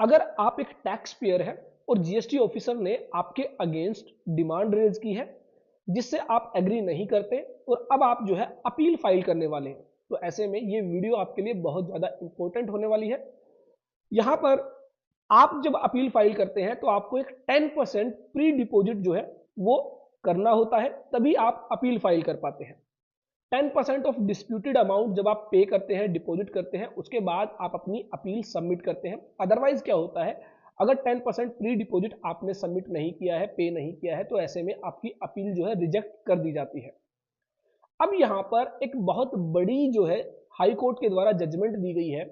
अगर आप एक टैक्स पेयर है और जीएसटी ऑफिसर ने आपके अगेंस्ट डिमांड रेज की है जिससे आप एग्री नहीं करते और अब आप जो है अपील फाइल करने वाले हैं, तो ऐसे में ये वीडियो आपके लिए बहुत ज्यादा इंपॉर्टेंट होने वाली है। यहां पर आप जब अपील फाइल करते हैं तो आपको एक 10% प्री डिपॉजिट जो है वो करना होता है, तभी आप अपील फाइल कर पाते हैं। 10% ऑफ डिस्प्यूटेड अमाउंट जब आप पे करते हैं, डिपॉजिट करते हैं, उसके बाद आप अपनी अपील सबमिट करते हैं। अदरवाइज क्या होता है, अगर 10% प्री डिपॉजिट आपने सबमिट नहीं किया है, पे नहीं किया है, तो ऐसे में आपकी अपील जो है रिजेक्ट कर दी जाती है। अब यहां पर एक बहुत बड़ी जो है हाई कोर्ट के द्वारा जजमेंट दी गई है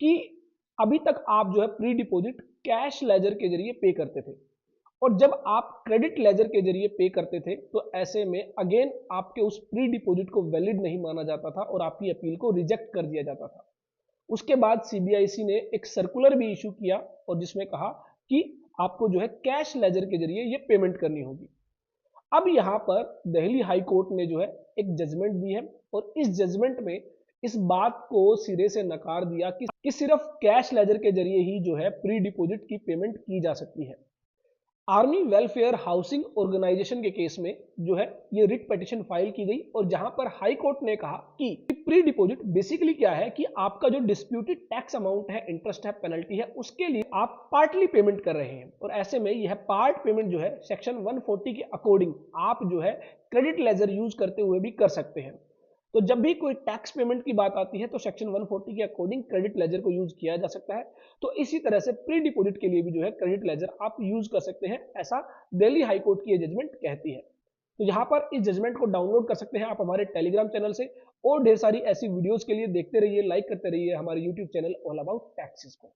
कि अभी तक आप जो है प्री डिपॉजिट कैश लेजर के जरिए पे करते थे और जब आप क्रेडिट लेजर के जरिए पे करते थे तो ऐसे में अगेन आपके उस प्री डिपॉजिट को वैलिड नहीं माना जाता था और आपकी अपील को रिजेक्ट कर दिया जाता था। उसके बाद सीबीआईसी ने एक सर्कुलर भी इशू किया और जिसमें कहा कि आपको जो है कैश लेजर के जरिए ये पेमेंट करनी होगी। अब यहां पर दिल्ली हाई कोर्ट ने जो है एक जजमेंट दी है और इस जजमेंट में इस बात को सिरे से नकार दिया कि सिर्फ कैश लेजर के जरिए ही जो है प्री डिपॉजिट की पेमेंट की जा सकती है। आर्मी वेलफेयर हाउसिंग ऑर्गेनाइजेशन के केस में जो है ये रिट पिटीशन फाइल की गई और जहां पर हाई कोर्ट ने कहा कि प्री डिपॉजिट बेसिकली क्या है कि आपका जो डिस्प्यूटेड टैक्स अमाउंट है, इंटरेस्ट है, पेनल्टी है, उसके लिए आप पार्टली पेमेंट कर रहे हैं और ऐसे में यह पार्ट पेमेंट जो है सेक्शन 140 के अकॉर्डिंग आप जो है क्रेडिट लेजर यूज करते हुए भी कर सकते हैं। तो जब भी कोई टैक्स पेमेंट की बात आती है तो सेक्शन 140 के अकॉर्डिंग क्रेडिट लेजर को यूज किया जा सकता है। तो इसी तरह से प्री डिपॉजिट के लिए भी जो है क्रेडिट लेजर आप यूज कर सकते हैं, ऐसा दिल्ली हाई कोर्ट की ये जजमेंट कहती है। तो यहां पर इस जजमेंट को डाउनलोड कर सकते हैं आप हमारे टेलीग्राम चैनल से और ढेर सारी ऐसी वीडियोस के लिए देखते रहिए, लाइक करते रहिए हमारे YouTube channel all about taxes को।